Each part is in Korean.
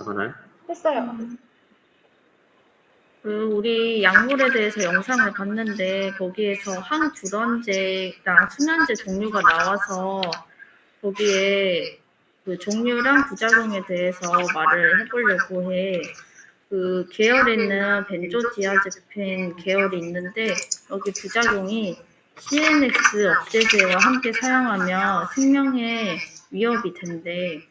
하나요? 했어요. 우리 약물에 대해서 영상을 봤는데 거기에서 항불원제랑 순환제 종류가 나와서 거기에 그 종류랑 부작용에 대해서 말을 해보려고 해. 그 계열에는 벤조디아제핀 계열이 있는데 여기 부작용이 CNS 억제제와 함께 사용하면 생명에 위협이 된대.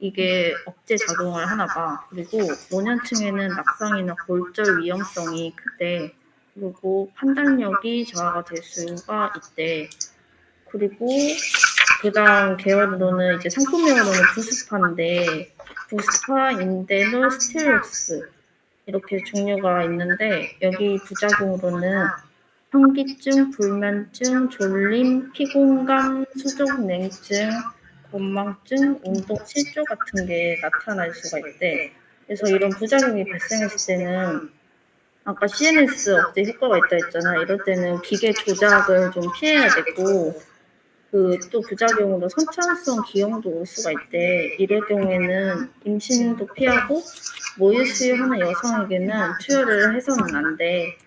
이게 억제 작용을 하나 봐. 그리고 노년층에는 낙상이나 골절 위험성이 크대. 그리고 판단력이 저하가 될 수가 있대. 그리고 그다음 계열로는 이제 상품명으로는 부스파인데 부스파, 인데놀, 스틸록스 이렇게 종류가 있는데 여기 부작용으로는 현기증, 불면증, 졸림, 피곤감, 수족냉증, 건망증, 운동 실조 같은 게 나타날 수가 있대. 그래서 이런 부작용이 발생했을 때는 아까 CNS 억제 효과가 있다 했잖아. 이럴 때는 기계 조작을 좀 피해야 되고 그 또 부작용으로 선천성 기형도 올 수가 있대. 이럴 경우에는 임신도 피하고 모유 수유하는 여성에게는 투여를 해서는 안 돼.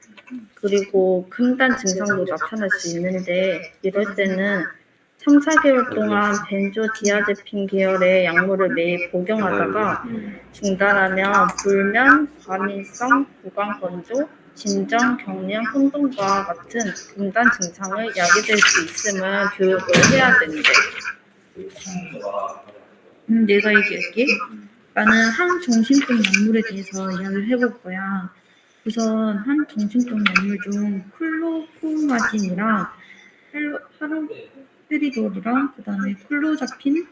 그리고 금단 증상도 나타날 수 있는데 이럴 때는 3, 4개월 동안 벤조디아제핀 계열의 약물을 매일 복용하다가 중단하면 불면, 과민성, 구강건조, 진정, 경련, 혼돈과 같은 금단 증상을 야기될 수 있음을 교육을 해야 된대. 내가 얘기할게. 나는 항정신병 약물에 대해서 이야기를 해볼 거야. 우선 항정신병 약물 중 클로포마진이랑 하로페리돌이랑 그다음에 클로자핀,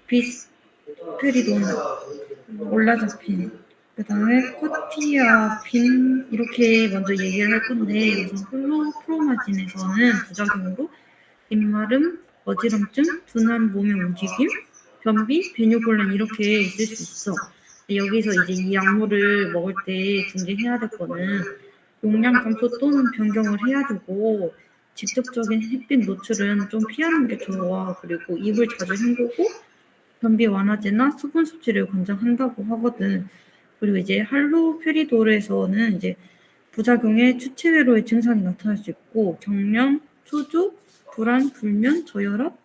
비스페리돈, 올라자핀, 그다음에 코티아핀 이렇게 먼저 얘기를 할 건데 우선 클로프로마진에서는 부작용으로 입마름, 어지럼증, 둔한 몸의 움직임, 변비, 배뇨곤란 이렇게 있을 수 있어. 여기서 이제 이 약물을 먹을 때 중지해야 될 거는 용량 감소 또는 변경을 해야 되고 직접적인 햇빛 노출은 좀 피하는 게 좋아. 그리고 입을 자주 헹구고 변비 완화제나 수분 섭취를 권장한다고 하거든. 그리고 이제 할로페리도르에서는 이제 부작용에 추체외로의 증상이 나타날 수 있고 경련, 초조, 불안, 불면, 저혈압,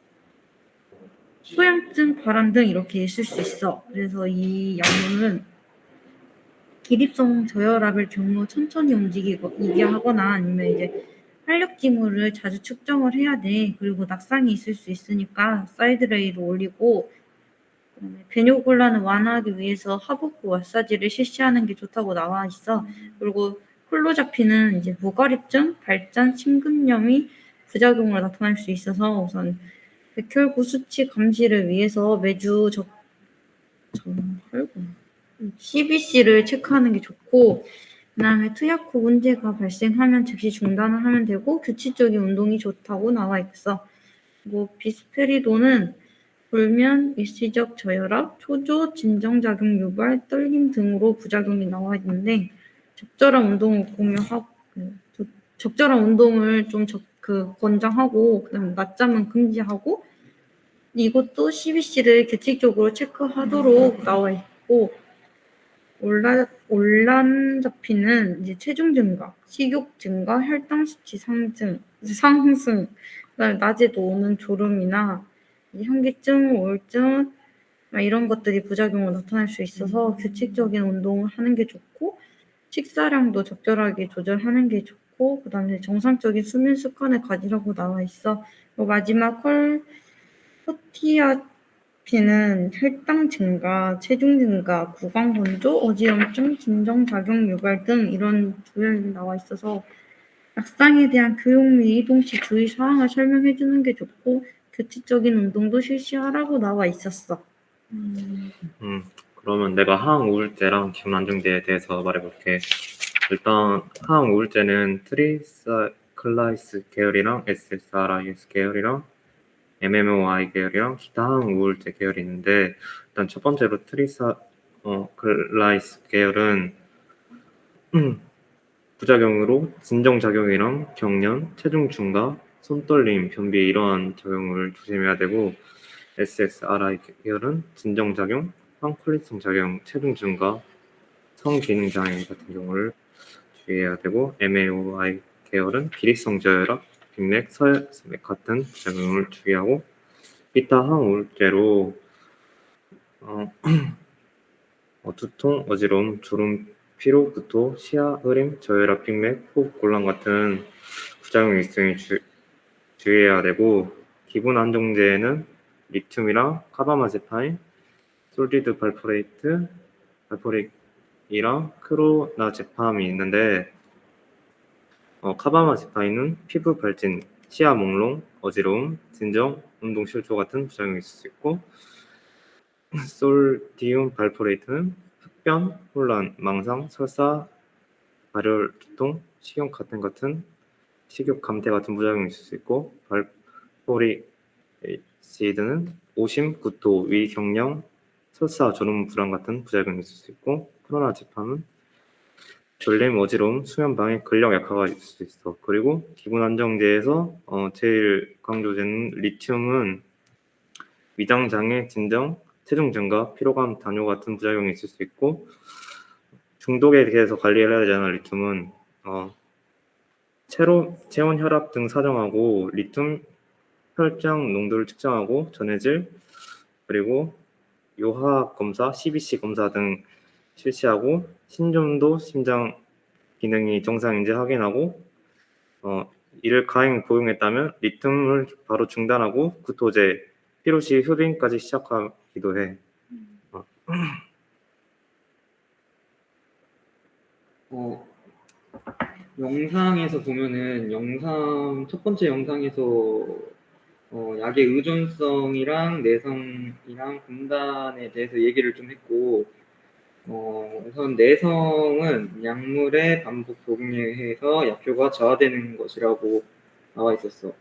소양증, 발한 등 이렇게 있을 수 있어. 그래서 이 약물은 기립성 저혈압일 경우 천천히 움직이게 하거나 아니면 이제 활력 징후를 자주 측정을 해야 돼. 그리고 낙상이 있을 수 있으니까 사이드레이를 올리고 배뇨곤란을 완화하기 위해서 하복부 마사지를 실시하는 게 좋다고 나와 있어. 그리고 클로자핀은 이제 무과립증, 발잔, 심근염이 부작용으로 나타날 수 있어서 우선 백혈구 수치 감시를 위해서 매주 CBC를 체크하는 게 좋고 그다음에 투약 후 문제가 발생하면 즉시 중단을 하면 되고 규칙적인 운동이 좋다고 나와 있어. 그리고 비스페리돈은 불면, 일시적 저혈압, 초조, 진정작용 유발, 떨림 등으로 부작용이 나와 있는데 적절한 운동을 적절한 운동을 좀 권장하고 그다음에 낮잠은 금지하고 이것도 CBC를 규칙적으로 체크하도록 나와 있고 올란자핀은 이제 체중 증가, 식욕 증가, 혈당 수치 상승, 그다음에 낮에도 오는 졸음이나 현기증, 우울증 이런 것들이 부작용으로 나타날 수 있어서 규칙적인 운동을 하는 게 좋고 식사량도 적절하게 조절하는 게 좋고 그다음에 정상적인 수면 습관을 가지라고 나와 있어. 마지막 코티아핀은 혈당 증가, 체중 증가, 구강 건조, 어지럼증, 진정작용 유발 등 이런 조약이 나와 있어서 낙상에 대한 교육 및 이동 시 주의 사항을 설명해 주는 게 좋고 규칙적인 운동도 실시하라고 나와 있었어. 그러면 내가 항우울제랑 기운안정제에 대해서 말해볼게. 일단 항우울제는 트리사클라이스 계열이랑 SSRIs 계열이랑 MMOI 계열이랑 기타 항우울제 계열이 있는데 일단 첫 번째로 트리사클라이스 계열은 부작용으로 진정작용이랑 경련, 체중 증가, 손떨림, 변비 이러한 작용을 조심해야 되고 SSRI 계열은 진정작용, 항콜리성 작용, 체중 증가, 성기능 장애 같은 경우를 주의해야 되고 MAOI 계열은 비리성 저혈압, 빈맥, 서혈맥 같은 부작용을 주의하고 비타 항우울제로 두통, 어지러움, 졸음, 피로, 구토, 시야, 흐림, 저혈압, 빈맥, 호흡 곤란 같은 부작용이 있으니 주의해야 되고 기본 안정제에는 리튬이랑 카바마제파인, 솔리드 발포레이트이랑 크로나제팜이 있는데 카바마제파인은 피부 발진, 시야 몽롱, 어지러움, 진정, 운동 실조 같은 부작용이 있을 수 있고 솔디움 발포레이트는 흡변, 혼란, 망상, 설사, 발열, 두통, 식욕 같은 식욕 감퇴 같은 부작용이 있을 수 있고 발포리시드는 오심, 구토, 위, 경련, 설사, 졸음, 불안 같은 부작용이 있을 수 있고 크로나제팜은 졸림, 어지러움, 수면 방해, 근력 약화가 있을 수 있어. 그리고 기본 안정제에서 제일 강조되는 리튬은 위장 장애, 진정, 체중 증가, 피로감, 당뇨 같은 부작용이 있을 수 있고 중독에 대해서 관리를 해야 되잖아. 리튬은 체온, 혈압 등 사정하고 리튬 혈장 농도를 측정하고 전해질 그리고 요화학 검사, CBC 검사 등 실시하고 신전도 심장 기능이 정상인지 확인하고 이를 가행 복용했다면 리튬을 바로 중단하고 구토제, 피로시, 흡인까지 시작하기도 해. 어, 영상에서 보면은 첫 번째 영상에서 약의 의존성이랑 내성이랑 금단에 대해서 얘기를 좀 했고 우선 내성은 약물의 반복 복용에 의해서 약효가 저하되는 것이라고 나와 있었어.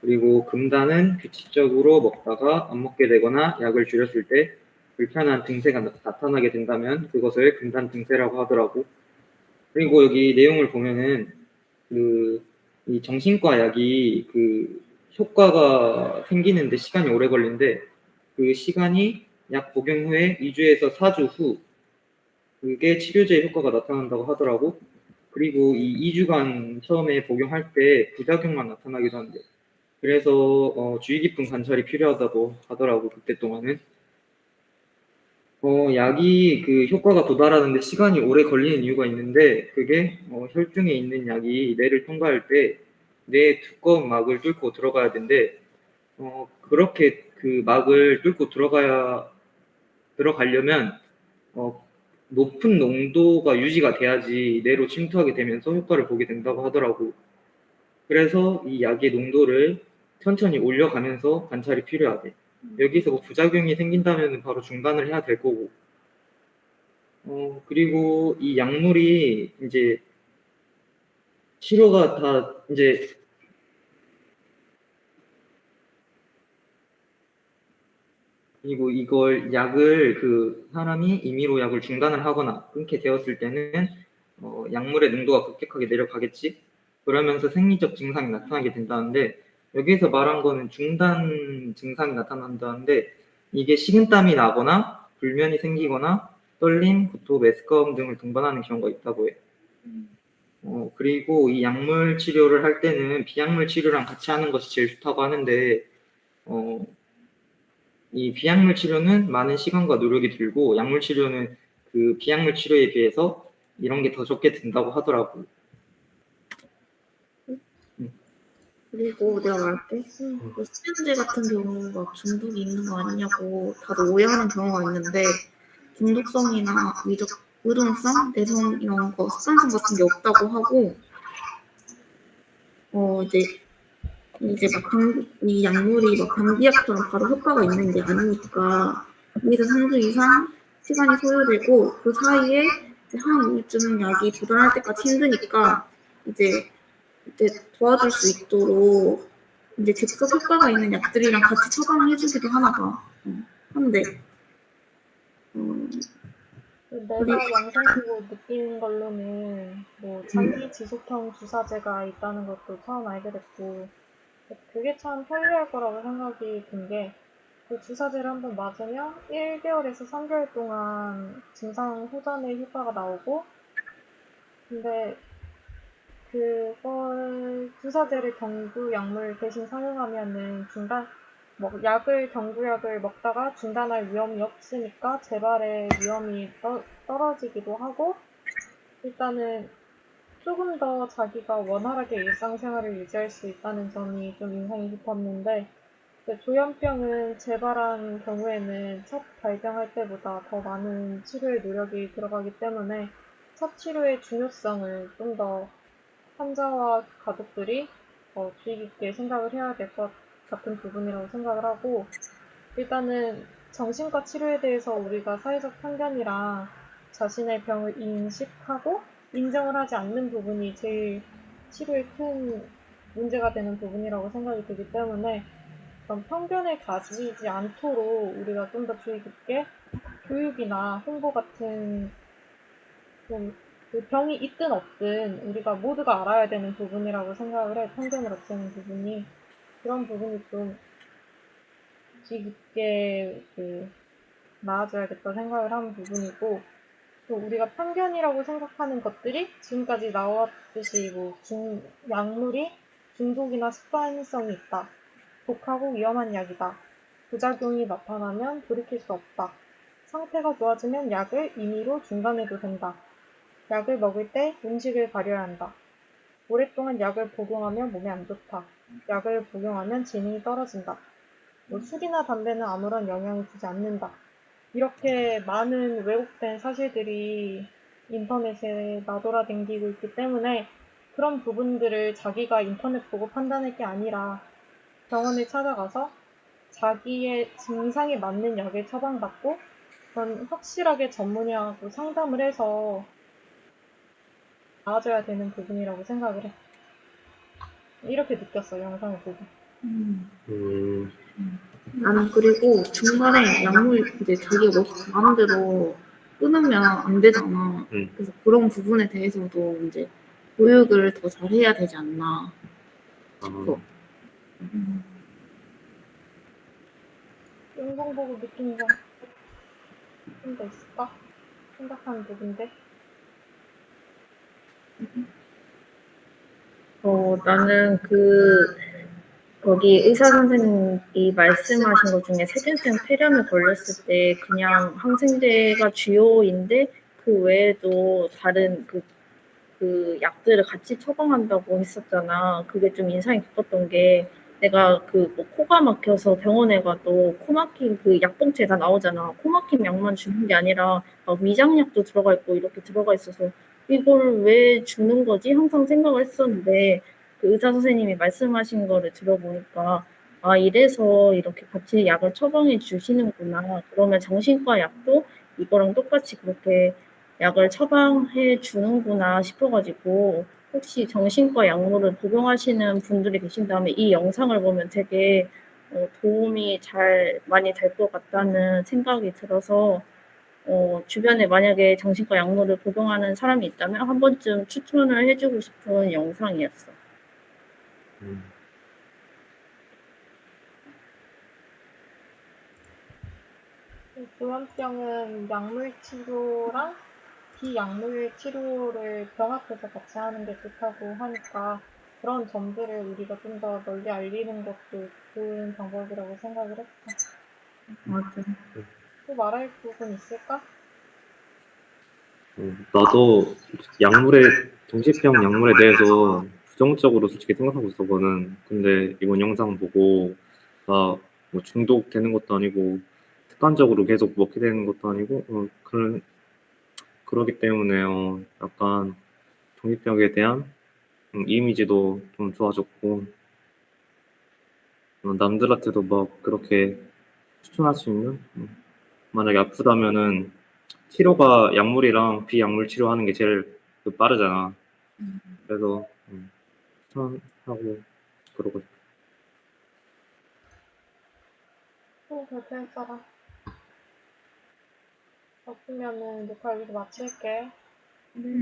그리고 금단은 규칙적으로 먹다가 안 먹게 되거나 약을 줄였을 때 불편한 증세가 나타나게 된다면 그것을 금단 증세라고 하더라고. 그리고 여기 내용을 보면은 이 정신과 약이 효과가 생기는데 시간이 오래 걸린데 그 시간이 약 복용 후에 2주에서 4주 후 그게 치료제의 효과가 나타난다고 하더라고. 그리고 이 2주간 처음에 복용할 때 부작용만 나타나기도 한대. 그래서 주의 깊은 관찰이 필요하다고 하더라고. 그때 동안은. 약이 효과가 도달하는데 시간이 오래 걸리는 이유가 있는데 그게 혈중에 있는 약이 뇌를 통과할 때 뇌의 두꺼운 막을 뚫고 들어가야 된대. 그렇게 그 막을 뚫고 들어가려면 높은 농도가 유지가 돼야지 뇌로 침투하게 되면서 효과를 보게 된다고 하더라고. 그래서 이 약의 농도를 천천히 올려가면서 관찰이 필요하대. 여기서 뭐 부작용이 생긴다면 바로 중단을 해야 될 거고. 그리고 이 약물이 이제 치료가 다 이제 그리고 이걸 약을 사람이 임의로 약을 중단을 하거나 끊게 되었을 때는 약물의 농도가 급격하게 내려가겠지. 그러면서 생리적 증상이 나타나게 된다는데 여기에서 말한 거는 중단 증상이 나타난다는데 이게 식은땀이 나거나 불면이 생기거나 떨림, 구토, 메스꺼움 등을 동반하는 경우가 있다고 해. 그리고 이 약물 치료를 할 때는 비약물 치료랑 같이 하는 것이 제일 좋다고 하는데 이 비약물 치료는 많은 시간과 노력이 들고 약물 치료는 그 비약물 치료에 비해서 이런 게 더 적게 든다고 하더라고. 그리고 내가 말할게. 그 수면제 같은 경우 막 중독이 있는 거 아니냐고 다들 오해하는 경우가 있는데 중독성이나 의존성, 내성 이런 거 습관성 같은 게 없다고 하고 이제 이 약물이 막 감기약처럼 바로 효과가 있는 게 아니니까 2에서 3주 이상 시간이 소요되고 그 사이에 이제 항우울증 약이 도달할 때까지 힘드니까 이제 도와줄 수 있도록 이제 즉석 효과가 있는 약들이랑 같이 처방해주기도 하나 봐. 한데 내가 영상 보고 느낀 걸로는 뭐 장기 지속형 주사제가 있다는 것도 처음 알게 됐고 그게 참 편리할 거라고 생각이 든 게 그 주사제를 한번 맞으면 1개월에서 3개월 동안 증상 호전의 효과가 나오고, 근데 그걸 주사제를 경구 약물 대신 사용하면은 경구약을 먹다가 중단할 위험이 없으니까 재발의 위험이 떨어지기도 하고, 일단은 조금 더 자기가 원활하게 일상생활을 유지할 수 있다는 점이 좀 인상이 깊었는데, 조현병은 재발한 경우에는 첫 발병할 때보다 더 많은 치료의 노력이 들어가기 때문에 첫 치료의 중요성을 좀 더 환자와 가족들이 주의 깊게 생각을 해야 될 것 같은 부분이라고 생각을 하고, 일단은 정신과 치료에 대해서 우리가 사회적 편견이랑 자신의 병을 인식하고 인정을 하지 않는 부분이 제일 치료에 큰 문제가 되는 부분이라고 생각이 들기 때문에, 그런 편견을 가지지 않도록 우리가 좀 더 주의 깊게 교육이나 홍보 같은 그 병이 있든 없든 우리가 모두가 알아야 되는 부분이라고 생각을 해. 편견을 없애는 부분이. 그런 부분이 좀 주의 깊게 나아져야겠다 생각을 하는 부분이고, 또 우리가 편견이라고 생각하는 것들이 지금까지 나왔듯이 약물이 중독이나 습관성이 있다. 독하고 위험한 약이다. 부작용이 나타나면 돌이킬 수 없다. 상태가 좋아지면 약을 임의로 중단해도 된다. 약을 먹을 때 음식을 가려야 한다. 오랫동안 약을 복용하면 몸에 안 좋다. 약을 복용하면 지능이 떨어진다. 술이나 담배는 아무런 영향을 주지 않는다. 이렇게 많은 왜곡된 사실들이 인터넷에 나돌아다니고 있기 때문에 그런 부분들을 자기가 인터넷 보고 판단할 게 아니라 병원에 찾아가서 자기의 증상에 맞는 약을 처방받고 그건 확실하게 전문의하고 상담을 해서 나아져야 되는 부분이라고 생각을 해. 이렇게 느꼈어, 영상을 보고. 음, 나는 그리고 중간에 약물 이제 자기가 마음대로 끊으면 안 되잖아. 그래서 그런 부분에 대해서도 이제 교육을 더 잘해야 되지 않나 싶어. 영상 보고 느낀 점 좀 더 있을까? 생각하는 부분들. 나는 거기 의사 선생님이 말씀하신 것 중에 세균성 폐렴에 걸렸을 때 그냥 항생제가 주요인데 그 외에도 다른 그 약들을 같이 처방한다고 했었잖아. 그게 좀 인상이 깊었던 게 내가 뭐 코가 막혀서 병원에 가도 코 막힌 그 약봉투에 다 나오잖아. 코 막힌 약만 주는 게 아니라 막 위장약도 들어가 있고 이렇게 들어가 있어서 이걸 왜 주는 거지? 항상 생각을 했었는데 그 의사 선생님이 말씀하신 거를 들어보니까 아, 이래서 이렇게 같이 약을 처방해 주시는구나. 그러면 정신과 약도 이거랑 똑같이 그렇게 약을 처방해 주는구나 싶어가지고 혹시 정신과 약물을 복용하시는 분들이 계신다면 이 영상을 보면 되게 도움이 많이 될 것 같다는 생각이 들어서 주변에 만약에 정신과 약물을 복용하는 사람이 있다면 한 번쯤 추천을 해주고 싶은 영상이었어. 조현병은 약물 치료랑 비약물 치료를 병합해서 같이 하는 게 좋다고 하니까 그런 점들을 우리가 좀 더 널리 알리는 것도 좋은 방법이라고 생각을 했어. 맞아. 또 말할 부분 있을까? 나도 정신병 약물에 대해서 부정적으로 솔직히 생각하고 있었거든. 근데 이번 영상 보고 나 뭐 중독되는 것도 아니고 습관적으로 계속 먹게 되는 것도 아니고 그러기 때문에 약간 정신병에 대한 이미지도 좀 좋아졌고 남들한테도 막 그렇게 추천할 수 있는 만약에 아프다면은 치료가 약물이랑 비약물 치료하는 게 제일 빠르잖아. 그래서 추천하고 그러고 싶어. 또 발표할 사람 없으면은 녹화 여기서 마칠게.